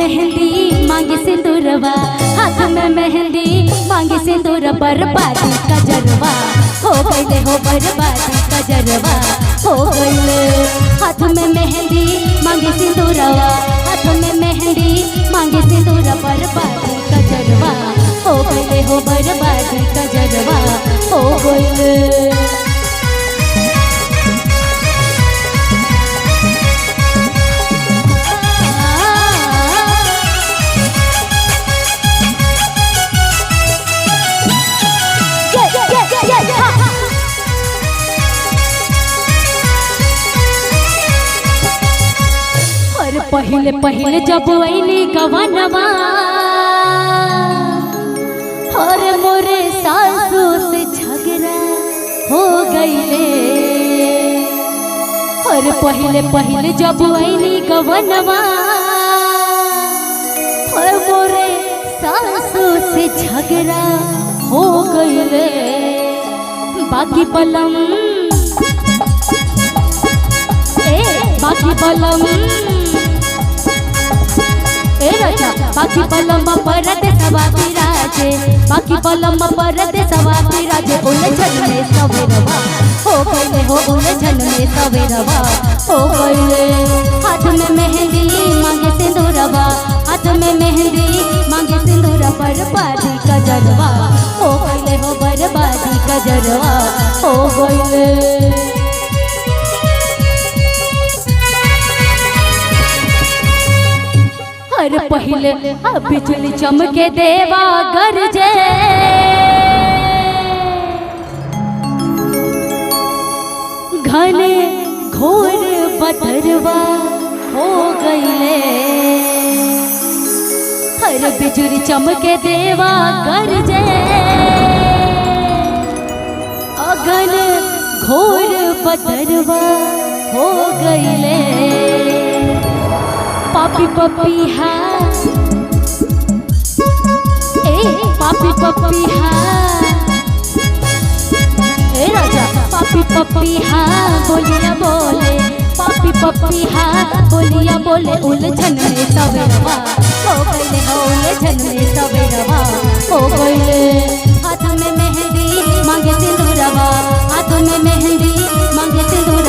मेहंदी मांगे सिंदूरवा, हाथ में मेहंदी मांगे सिंदूर, बर्बादी कजरवा हो गईले हो, बर्बादी कजरवा हो गईले। हाथ में मेहंदी मांगे सिंदूरवा, हाथ में मेहंदी मांगे सिंदूर, बर्बादी कजरवा हो गईले हो, बर्बादी कजरवा हो गईले। पहले पहले जब वैली गवनवा, और मोरे सासू से झगड़ा हो गईले। और पहले पहले जब वैली गवनवा, और मोरे सासू से झगड़ा हो गईले। बाकी बलम बाकी बलम बाकी बलम परत सवा विराजे, बाकी बलम परत सवा विराजे। उलझन में सवेरवा हो गईले हो, उलझन में सवेरवा हो गईले। हाथ में मेहंदी मांगे सिंदूरवा, हाथ में मेहंदी मांगे सिंदूर, बर्बादी कजरवा हो गईले हो, बर्बादी कजरवा हो गईले। और पहले बिजली चमके देवा गरजे, घने घोर बदरवा हो गईले। हर बिजली चमके देवा गरजे, घने घोर बदरवा हो गईले। पापी पपीहा पापी पपीहा राजा, पापी पपीहा बोलिया बोले, पापी पपीहा बोलिया बोले। उलझन में सवेरवा हो गईले हो, उलझन में सवेरवा हो गईले। हाथ में मेहंदी मांगे सिंदूरवा, हाथ में मेहंदी मांगे सिंदूर,